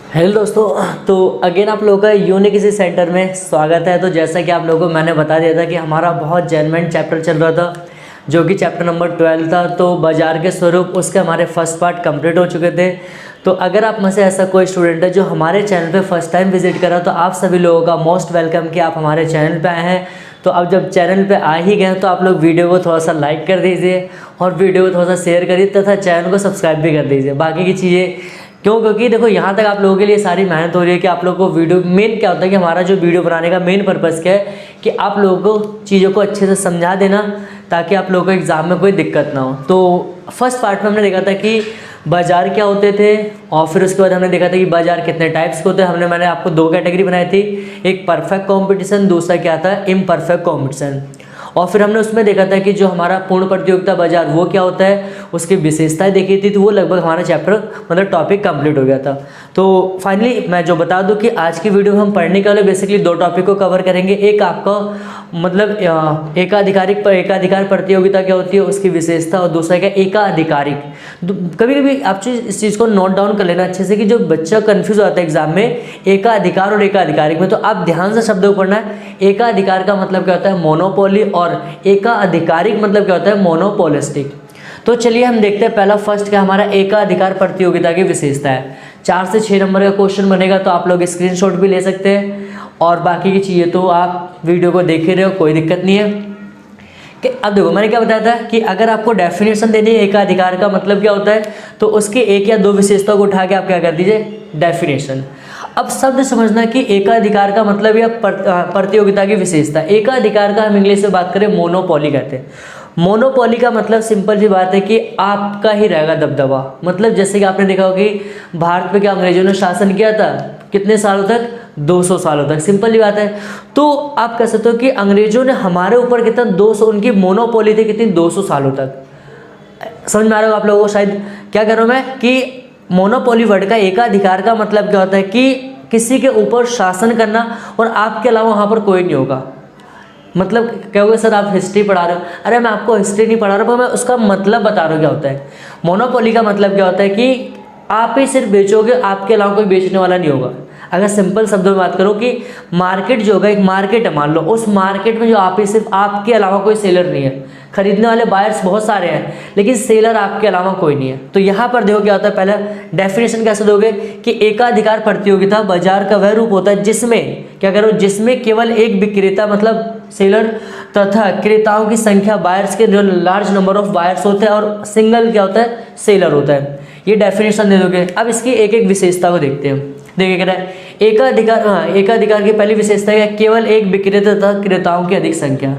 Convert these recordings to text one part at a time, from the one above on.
Hello दोस्तों, तो again आप लोगों का यूनिक इसी सेंटर में स्वागत है। तो जैसा कि आप लोगों को मैंने बता दिया था कि हमारा बहुत जेन्युइन चैप्टर चल रहा था, जो कि चैप्टर नंबर 12 था। तो बाजार के स्वरूप उसके हमारे फर्स्ट पार्ट कंप्लीट हो चुके थे। तो अगर आप में से ऐसा कोई स्टूडेंट है जो हमारे चैनल पे फर्स्ट टाइम विजिट करा, तो आप सभी लोगों का मोस्ट वेलकम कि आप हमारे चैनल पे आए हैं। तो अब जब चैनल पे आ ही गए तो आप लोग वीडियो को थोड़ा सा लाइक कर दीजिए और वीडियो को थोड़ा सा शेयर करिए तथा चैनल को सब्सक्राइब भी कर दीजिए। बाकी की चीज़ें क्योंकि देखो यहाँ तक आप लोगों के लिए सारी मेहनत हो रही है कि आप लोगों को वीडियो मेन क्या होता है कि हमारा जो वीडियो बनाने का मेन पर्पज़ क्या है कि आप लोगों को चीज़ों को अच्छे से समझा देना, ताकि आप लोगों को एग्ज़ाम में कोई दिक्कत ना हो। तो फर्स्ट पार्ट में हमने देखा था कि बाज़ार क्या होते थे, और फिर उसके बाद हमने देखा था कि बाज़ार कितने टाइप्स के होते हैं। मैंने आपको दो कैटेगरी बनाई थी, एक परफेक्ट कॉम्पिटिशन, दूसरा क्या था इम्परफेक्ट कॉम्पिटिशन। और फिर हमने उसमें देखा था कि जो हमारा पूर्ण प्रतियोगिता बाजार वो क्या होता है, उसकी विशेषताएं देखी थी। तो वो लगभग हमारा चैप्टर मतलब टॉपिक कंप्लीट हो गया था। तो फाइनली मैं जो बता दूं कि आज की वीडियो में हम पढ़ने के वाले बेसिकली दो टॉपिक को कवर करेंगे। एक आपका मतलब एकाधिकार प्रतियोगिता क्या होती है उसकी विशेषता, और दूसरा क्या एकाधिकारिक। कभी कभी आप इस चीज़ को नोट डाउन कर लेना अच्छे से कि जो बच्चा कंफ्यूज होता है एग्जाम में एकाधिकार और एकाधिकारिक में, तो आप ध्यान से शब्दों को पढ़ना है। एकाधिकार का मतलब क्या होता है मोनोपोली, और एकाधिकारिक मतलब क्या होता है मोनोपोलिस्टिक। तो चलिए हम देखते हैं पहला फर्स्ट क्या हमारा एकाधिकार प्रतियोगिता की विशेषता है। 4 से 6 नंबर का क्वेश्चन बनेगा, तो आप लोग स्क्रीनशॉट भी ले सकते हैं, और बाकी की चीज़ें तो आप वीडियो को देख ही रहे हो, कोई दिक्कत नहीं है। कि अब देखो मैंने क्या बताया था कि अगर आपको डेफिनेशन देनी है एकाधिकार का मतलब क्या होता है, तो उसके एक या दो विशेषताओं को उठा के आप क्या कर दीजिए डेफिनेशन। अब शब्द समझना कि एकाधिकार का मतलब या प्रतियोगिता की विशेषता। एकाधिकार का हम इंग्लिश में बात करें मोनोपोली कहते हैं। मोनोपोली का मतलब सिंपल सी बात है कि आपका ही रहेगा दबदबा। मतलब जैसे कि आपने देखा होगा कि भारत पे क्या अंग्रेजों ने शासन किया था कितने सालों तक, 200 सालों तक। सिंपल ही बात है। तो आप कह सकते हो कि अंग्रेजों ने हमारे ऊपर कितना 200, उनकी मोनोपोली थी कितनी 200 सालों तक। समझ में आ रहा होगा आप लोगों को शायद क्या कह रहा हूँ मैं कि मोनोपोली वर्ड का एकाधिकार का मतलब क्या होता है कि किसी के ऊपर शासन करना और आपके अलावा वहाँ पर कोई नहीं होगा। मतलब कहोगे सर आप हिस्ट्री पढ़ा रहे हो, अरे मैं आपको हिस्ट्री नहीं पढ़ा रहा हूँ, मैं उसका मतलब बता रहा हूँ क्या होता है। मोनोपोली का मतलब क्या होता है कि आप ही सिर्फ बेचोगे, आपके अलावा कोई बेचने वाला नहीं होगा। अगर सिंपल शब्दों में बात करो कि मार्केट जो होगा, एक मार्केट है मान लो, उस मार्केट में जो आप ही सिर्फ आपके अलावा कोई सेलर नहीं है। खरीदने वाले बायर्स बहुत सारे हैं लेकिन सेलर आपके अलावा कोई नहीं है। तो यहाँ पर देखो क्या होता है, पहला डेफिनेशन कैसे दोगे कि एकाधिकार प्रतियोगिता बाजार का वह रूप होता है जिसमें क्या करो, जिसमें केवल एक विक्रेता मतलब सेलर तथा क्रेताओं की संख्या बायर्स के जो लार्ज नंबर ऑफ बायर्स होते हैं, और सिंगल क्या होता है सेलर होता है। ये डेफिनेशन दे दोगे। अब इसकी एक एक विशेषता को देखते हैं। देखिए कह रहा है एकाधिकार की पहली विशेषता है केवल एक विक्रेता तथा क्रेताओं की अधिक संख्या।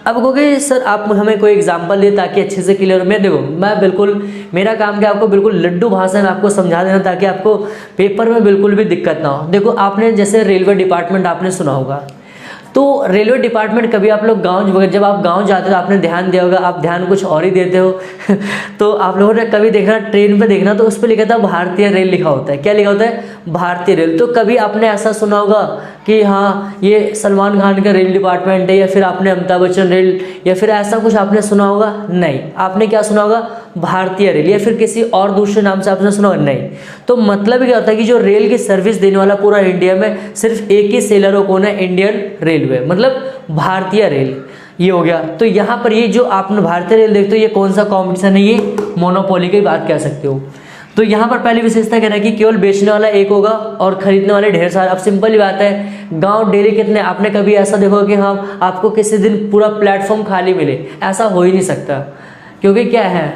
अब कहोगे सर आप हमें कोई एग्जांपल दे ताकि अच्छे से क्लियर हो। मैं देखो मैं बिल्कुल मेरा काम क्या आपको बिल्कुल लड्डू भाषा में आपको समझा देना, ताकि आपको पेपर में बिल्कुल भी दिक्कत ना हो। देखो आपने जैसे रेलवे डिपार्टमेंट आपने सुना होगा, तो रेलवे डिपार्टमेंट कभी आप लोग जब आप गांव जाते हो तो आपने ध्यान दिया होगा, आप ध्यान कुछ और ही देते हो तो आप लोगों ने कभी देखना ट्रेन पे देखना तो उस पर लिखा था भारतीय रेल लिखा होता है। क्या लिखा होता है भारतीय रेल। तो कभी आपने ऐसा सुना होगा कि हाँ ये सलमान खान का रेल डिपार्टमेंट है, या फिर आपने अमिताभ बच्चन रेल, या फिर ऐसा कुछ आपने सुना होगा? नहीं। आपने क्या सुना होगा भारतीय रेल, या फिर किसी और दूसरे नाम से आपने सुना होगा? नहीं। तो मतलब क्या होता है कि जो रेल की सर्विस देने वाला पूरा इंडिया में सिर्फ एक ही सेलर हो, कौन है? इंडियन रेलवे, मतलब भारतीय रेल। ये हो गया। तो यहाँ पर ये जो आपने भारतीय रेल देखते हो ये कौन सा कॉम्पिटिशन है? ये मोनोपोली की बात कह सकते हो। तो यहाँ पर पहली विशेषता कह रहा है कि केवल बेचने वाला एक होगा और खरीदने वाले ढेर सारे। अब सिंपल ही बात है, गांव डेली कितने, आपने कभी ऐसा देखो कि हाँ आपको किसी दिन पूरा प्लेटफॉर्म खाली मिले? ऐसा हो ही नहीं सकता, क्योंकि क्या है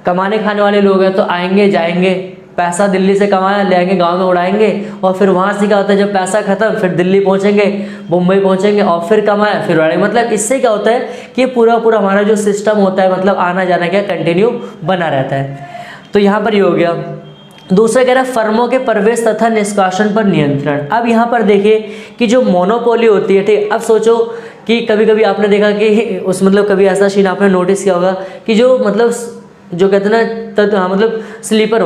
कमाने खाने वाले लोग हैं तो आएंगे जाएंगे, पैसा दिल्ली से कमाया ले आएंगे गाँव में उड़ाएंगे, और फिर वहाँ से क्या होता है जब पैसा खत्म फिर दिल्ली पहुँचेंगे, मुंबई पहुँचेंगे, और फिर कमाया फिर उड़ाएंगे। मतलब इससे क्या होता है कि पूरा हमारा जो सिस्टम होता है मतलब आना जाना क्या कंटिन्यू बना रहता है। तो यहाँ पर ये हो गया। दूसरा कह रहा है फर्मों के प्रवेश तथा निष्कासन पर नियंत्रण। अब यहाँ पर देखिए कि जो मोनोपोली होती है, ठीक। अब सोचो कि कभी कभी आपने देखा कि उस मतलब कभी ऐसा सीन आपने नोटिस किया होगा कि जो मतलब जो कहते हैं ना मतलब स्लीपर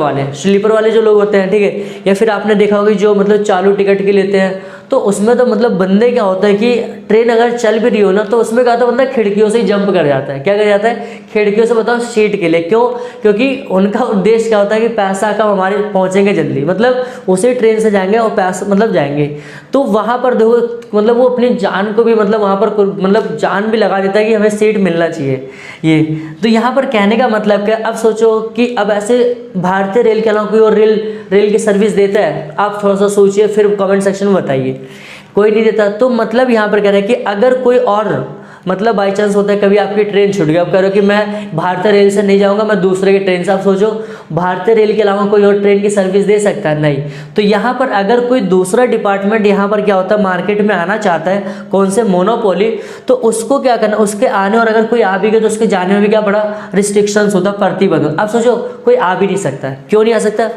वाले जो लोग होते हैं, ठीक है, या फिर आपने देखा होगा जो मतलब चालू टिकट के लेते हैं, तो उसमें तो मतलब बंदे क्या होता है कि ट्रेन अगर चल भी रही हो ना तो उसमें क्या होता है बंदा खिड़कियों से ही जंप कर जाता है। क्या कर जाता है? खिड़कियों से, बताओ सीट के लिए। क्यों? क्योंकि उनका उद्देश्य क्या होता है कि पैसा कम, हमारे पहुंचेंगे जल्दी, मतलब उसी ट्रेन से जाएंगे और पैसा मतलब जाएंगे। तो वहाँ पर देखो मतलब वो अपनी जान को भी मतलब वहाँ पर मतलब जान भी लगा देता है कि हमें सीट मिलना चाहिए। ये तो यहाँ पर कहने का मतलब क्या, अब सोचो कि अब ऐसे भारतीय रेल के अलावा कोई और रेल की सर्विस देता है? आप थोड़ा सा सोचिए, फिर कमेंट सेक्शन में बताइए। कोई नहीं देता। तो मतलब यहाँ पर कह रहे हैं कि अगर कोई और मतलब बाई चांस होता है कभी आपकी ट्रेन छूट गई, आप कह रहे हो कि मैं भारतीय रेल से नहीं जाऊंगा, मैं दूसरे की ट्रेन से। आप सोचो भारतीय रेल के अलावा कोई और ट्रेन की सर्विस दे सकता है? नहीं। तो यहाँ पर अगर कोई दूसरा डिपार्टमेंट यहाँ पर क्या होता है मार्केट में आना चाहता है, कौन से मोनोपोली, तो उसको क्या करना, उसके आने और अगर कोई आ भी गया तो उसके जाने में भी क्या बड़ा रिस्ट्रिक्शंस होता है, प्रतिबंध। अब सोचो कोई आ भी नहीं सकता है। क्यों नहीं आ सकता?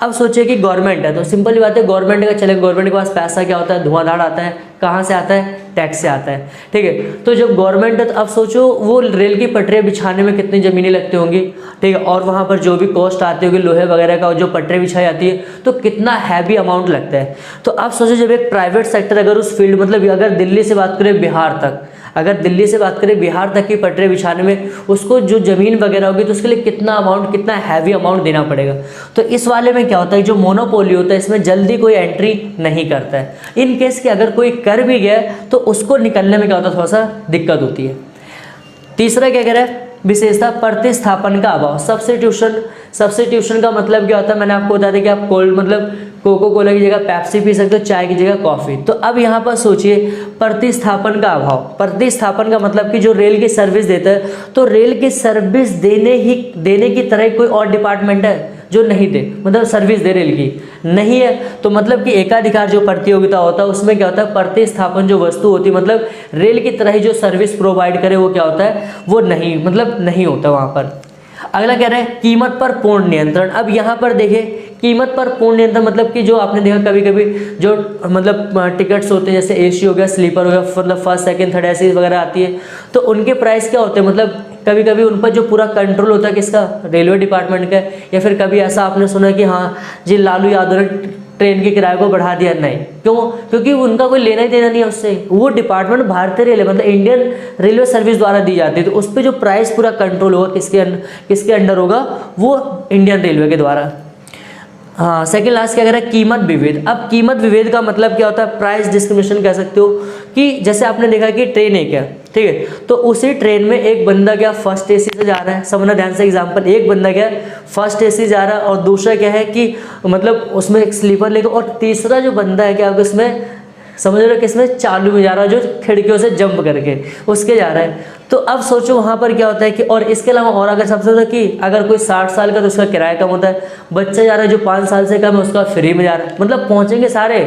अब सोचिए कि गवर्नमेंट है, तो सिंपल बात है गवर्नमेंट का चले, गवर्नमेंट के पास पैसा क्या होता है, धुआंधार आता है। कहाँ से आता है? टैक्स से आता है। ठीक है। तो जब गवर्नमेंट है तो अब सोचो वो रेल की पटरियाँ बिछाने में कितनी ज़मीनें लगती होंगी। ठीक है। और वहाँ पर जो भी कॉस्ट आती होगी लोहे वगैरह का, जो पटरियाँ बिछाई जाती है तो कितना हैवी अमाउंट लगता है। तो अब सोचो जब एक प्राइवेट सेक्टर अगर उस फील्ड मतलब अगर दिल्ली से बात करें बिहार तक, अगर दिल्ली से बात करें बिहार तक की पटरी बिछाने में उसको जो ज़मीन वगैरह होगी तो उसके लिए कितना अमाउंट, कितना हैवी अमाउंट देना पड़ेगा। तो इस वाले में क्या होता है, जो मोनोपोली होता है इसमें जल्दी कोई एंट्री नहीं करता है। इन केस कि अगर कोई कर भी गया तो उसको निकलने में क्या होता है, थोड़ा सा दिक्कत होती है। तीसरा क्या कह रहा है, विशेषता प्रतिस्थापन का अभाव। सब्स्टिट्यूशन का मतलब क्या होता है, मैंने आपको बता दिया कि आप कोल्ड मतलब कोको कोला की जगह पेप्सी पी सकते हो, चाय की जगह कॉफ़ी। तो अब यहाँ पर सोचिए प्रतिस्थापन का अभाव। प्रतिस्थापन का मतलब कि जो रेल की सर्विस देता है तो रेल की सर्विस देने की तरह कोई और डिपार्टमेंट है जो नहीं दे, मतलब सर्विस दे रेल की नहीं है। तो मतलब कि एकाधिकार जो प्रतियोगिता होता है उसमें क्या होता है, प्रतिस्थापन जो वस्तु होती है मतलब रेल की तरह ही जो सर्विस प्रोवाइड करे वो क्या होता है, वो नहीं मतलब नहीं होता वहाँ पर। अगला कह रहे हैं कीमत पर पूर्ण नियंत्रण। अब यहाँ पर देखिए कीमत पर पूर्ण नियंत्रण मतलब कि जो आपने देखा कभी कभी जो मतलब टिकट्स होते हैं जैसे एसी हो गया, स्लीपर हो गया, मतलब फर्स्ट सेकंड थर्ड एसी वगैरह आती है तो उनके प्राइस क्या होते हैं, मतलब कभी कभी उन पर जो पूरा कंट्रोल होता है किसका, रेलवे डिपार्टमेंट का। या फिर कभी ऐसा आपने सुना कि हाँ जी लालू यादव ने ट्रेन के किराए को बढ़ा दिया, नहीं। क्यों? क्योंकि उनका कोई लेना ही देना नहीं है उससे। वो डिपार्टमेंट भारतीय रेलवे मतलब इंडियन रेलवे सर्विस द्वारा दी जाती है तो उस पर जो प्राइस पूरा कंट्रोल होगा किसके अंडर होगा, वो इंडियन रेलवे के द्वारा। हाँ, सेकंड लास्ट क्या कह रहा है, कीमत विभेद। अब कीमत विभेद का मतलब क्या होता है, प्राइस डिस्क्रिमिनेशन कह सकते हो। कि जैसे आपने देखा कि ट्रेन एक है, ठीक है, तो उसी ट्रेन में एक बंदा क्या फर्स्ट एसी से जा रहा है, समझना ध्यान से एग्जांपल, एक बंदा क्या फर्स्ट एसी जा रहा है और दूसरा क्या है कि मतलब उसमें एक स्लीपर लेकर, और तीसरा जो बंदा है क्या उसमें समझ रहे हो किसमें चालू में जा रहा है, जो खिड़कियों से जंप करके उसके जा रहा है। तो अब सोचो वहाँ पर क्या होता है कि और इसके अलावा और अगर सबसे ज़्यादा कि अगर कोई 60 साल का तो उसका किराया कम होता है, बच्चा जा रहा है जो 5 साल से कम है उसका फ्री में जा रहा है। मतलब पहुँचेंगे सारे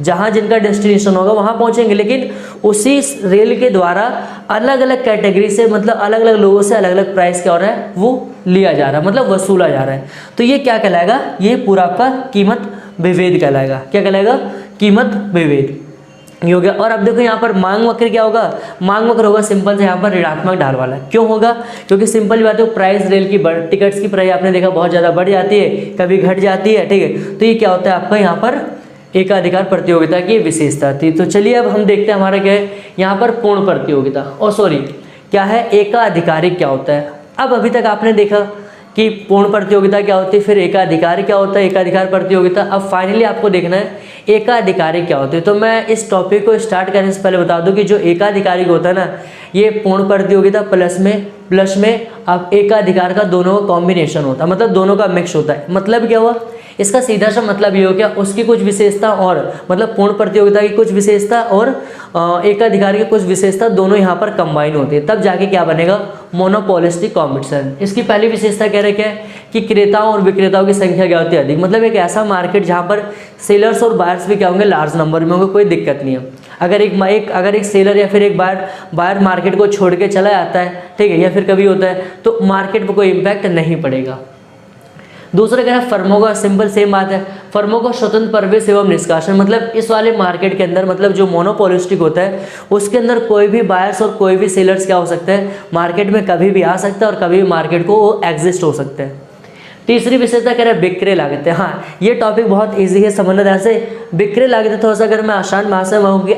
जहाँ जिनका डेस्टिनेशन होगा वहाँ पहुँचेंगे, लेकिन उसी रेल के द्वारा अलग अलग कैटेगरी से मतलब अलग अलग लोगों से अलग अलग प्राइस क्या हो रहा है वो लिया जा रहा है, मतलब वसूला जा रहा है। तो ये क्या कहलाएगा, ये पूरा आपका कीमत विभेद कहलाएगा। क्या कहलाएगा, कीमत विभेद ये हो गया। और अब देखो यहाँ पर मांग वक्र क्या होगा, मांग वक्र होगा सिंपल से यहाँ पर ऋणात्मक ढाल वाला। क्यों होगा, क्योंकि सिंपल बात है प्राइस रेल की टिकट्स की प्राइस आपने देखा बहुत ज़्यादा बढ़ जाती है, कभी घट जाती है, ठीक है। तो ये क्या होता है आपका यहाँ पर एकाधिकार प्रतियोगिता की विशेषता थी। तो चलिए अब हम देखते हैं हमारा क्या है यहाँ पर पूर्ण प्रतियोगिता, और सॉरी क्या है एकाधिकारिक क्या होता है। अब अभी तक आपने देखा कि पूर्ण प्रतियोगिता क्या होती है, फिर एकाधिकार क्या होता है, एकाधिकार प्रतियोगिता। अब फाइनली आपको देखना है एकाधिकारी क्या होते हैं। तो मैं इस टॉपिक को स्टार्ट करने से पहले बता दूं कि जो एकाधिकारिक होता है ना, ये पूर्ण प्रतियोगिता प्लस में अब एकाधिकार का दोनों का कॉम्बिनेशन होता है, मतलब दोनों का मिक्स होता है। मतलब क्या हुआ, इसका सीधा सा मतलब ये हो गया उसकी कुछ विशेषता और मतलब पूर्ण प्रतियोगिता की कुछ विशेषता और एकाधिकार की कुछ विशेषता दोनों यहाँ पर कंबाइन होती है, तब जाके क्या बनेगा मोनोपोलिस्टिक कॉम्पिटिशन। इसकी पहली विशेषता कह रहे क्या है कि क्रेताओं और विक्रेताओं की संख्या क्या होती है अधिक, मतलब एक ऐसा मार्केट जहाँ पर सेलर्स और बायर्स भी क्या होंगे लार्ज नंबर में होंगे, कोई दिक्कत नहीं है। अगर एक सेलर या फिर एक बायर मार्केट को छोड़ के चला जाता है, ठीक है, या फिर कभी होता है तो मार्केट पर कोई इम्पैक्ट नहीं पड़ेगा। दूसरा क्या है फर्मों का, सिंपल सेम बात है, फर्मों का स्वतंत्र प्रवेश एवं निष्कासन। मतलब इस वाले मार्केट के अंदर मतलब जो मोनोपोलिस्टिक होता है उसके अंदर कोई भी बायर्स और कोई भी सेलर्स क्या हो सकता है मार्केट में कभी भी आ सकता है और कभी भी मार्केट को एग्जिस्ट हो सकता है। तीसरी विशेषता कह रहे हैं विक्रय लागत। हाँ, ये टॉपिक बहुत इजी है समझना। ऐसे विक्रय लागत थोड़ा सा अगर मैं आसान भाषा में कहूँगी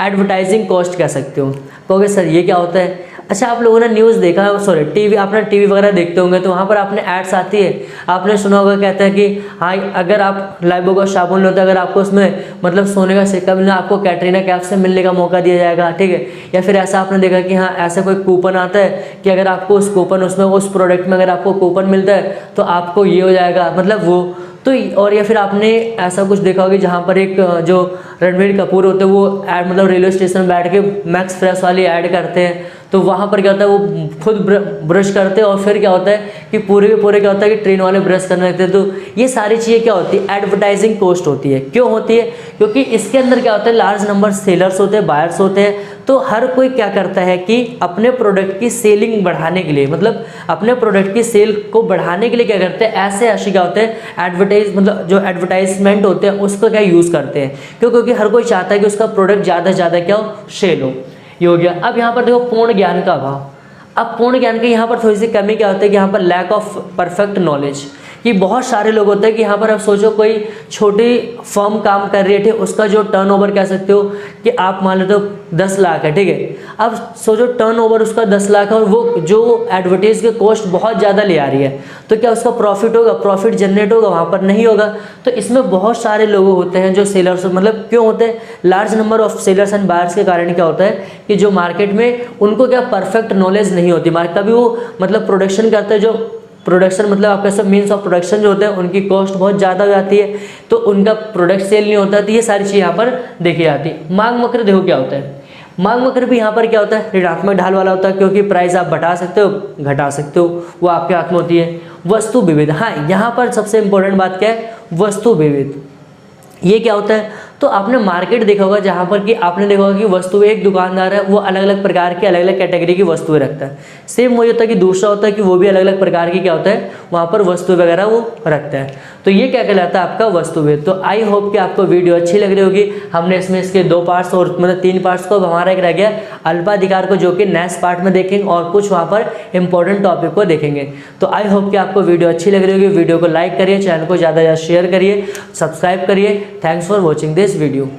एडवर्टाइजिंग कॉस्ट कह सकते हो। कहोगे सर ये क्या होता है? अच्छा, आप लोगों ने न्यूज़ देखा, सॉरी टीवी, आपने टीवी वगैरह देखते होंगे तो वहाँ पर आपने एड्स आती है, आपने सुना होगा, कहते हैं कि हाँ अगर आप लाइबो का साबुन लेते हो, अगर आपको उसमें मतलब सोने का सिक्का मिलना, आपको कैटरीना कैफ से मिलने का मौका दिया जाएगा, ठीक है। या फिर ऐसा आपने देखा कि हाँ ऐसा कोई कूपन आता है कि अगर आपको उस कूपन उसमें उस प्रोडक्ट में अगर आपको कूपन मिलता है तो आपको ये हो जाएगा, मतलब वो तो। और या फिर आपने ऐसा कुछ देखा होगा जहाँ पर एक जो रणबीर कपूर होते हैं वो ऐड मतलब रेलवे स्टेशन में बैठ के मैक्स फ्रेश वाली ऐड करते हैं, तो वहाँ पर क्या होता है वो खुद ब्रश करते हैं और फिर क्या होता है कि पूरे के पूरे क्या होता है कि ट्रेन वाले ब्रश करने लगते हैं। तो ये सारी चीज़ें क्या होती है, एडवर्टाइजिंग कॉस्ट होती है। क्यों होती है? क्योंकि इसके अंदर क्या होता है, लार्ज नंबर सेलर्स होते हैं, बायर्स होते हैं। तो हर कोई क्या करता है कि अपने प्रोडक्ट की सेलिंग बढ़ाने के लिए, मतलब अपने प्रोडक्ट की सेल को बढ़ाने के लिए क्या करते हैं, ऐसे क्या होते हैं मतलब जो एडवर्टाइजमेंट होते हैं उसको क्या यूज़ करते हैं। क्योंकि हर कोई चाहता है कि उसका प्रोडक्ट ज़्यादा से ज़्यादा क्या हो, सेल हो। ये हो गया। अब यहाँ पर देखो पूर्ण ज्ञान का अभाव। अब पूर्ण ज्ञान की यहाँ पर थोड़ी सी कमी क्या होती है कि यहाँ पर लैक ऑफ परफेक्ट नॉलेज, कि बहुत सारे लोग होते हैं कि यहाँ पर आप सोचो कोई छोटी फर्म काम कर रही है, ठीक, उसका जो टर्नओवर कह सकते हो कि आप मान लेते हो 10 लाख है, ठीक है। अब सोचो टर्नओवर उसका 10 लाख है और वो जो एडवर्टाइज के कॉस्ट बहुत ज़्यादा ले आ रही है, तो क्या उसका प्रॉफिट होगा, प्रॉफिट जनरेट होगा? वहाँ पर नहीं होगा। तो इसमें बहुत सारे लोग होते हैं जो सेलर्स, मतलब क्यों होते हैं, large number of sellers and buyers के कारण क्या होता है कि जो मार्केट में उनको क्या परफेक्ट नॉलेज नहीं होती। मार्केट कभी वो मतलब प्रोडक्शन करते हैं, जो प्रोडक्शन मतलब आपका सब मीन्स ऑफ प्रोडक्शन जो होते हैं उनकी कॉस्ट बहुत ज़्यादा हो जाती है, तो उनका प्रोडक्ट सेल नहीं होता। तो ये सारी चीज़ यहाँ पर देखी जाती है। मांग वक्र देखो क्या होता है, मांग वक्र भी यहाँ पर क्या होता है, ऋणात्मक ढाल वाला होता है, क्योंकि प्राइस आप बढ़ा सकते हो घटा सकते हो, वो आपके हाथ में होती है। वस्तु विविध, हाँ यहाँ पर सबसे इंपॉर्टेंट बात क्या है, वस्तु विविध। ये क्या होता है, तो आपने मार्केट देखा होगा जहाँ पर कि आपने देखा होगा कि वस्तु, एक दुकानदार है वो अलग अलग प्रकार की अलग अलग कैटेगरी की वस्तुएं रखता है। सेम वही होता है कि दूसरा होता है कि वो भी अलग अलग प्रकार की क्या होता है वहाँ पर वस्तु वगैरह वो रखता है। तो ये क्या कहलाता है आपका वस्तुविद। तो आई होप कि आपको वीडियो अच्छी लग रही होगी। हमने इसमें इसके 2 पार्ट्स और मतलब 3 पार्ट्स को, हमारा एक रह गया अल्पाधिकार को, जो कि नेक्स्ट पार्ट में देखेंगे और कुछ वहाँ पर इंपॉर्टेंट टॉपिक को देखेंगे। तो आई होप कि आपको वीडियो अच्छी लग रही होगी। वीडियो को लाइक करिए, चैनल को ज़्यादा से ज़्यादा शेयर करिए, सब्सक्राइब करिए। Thanks for watching this video.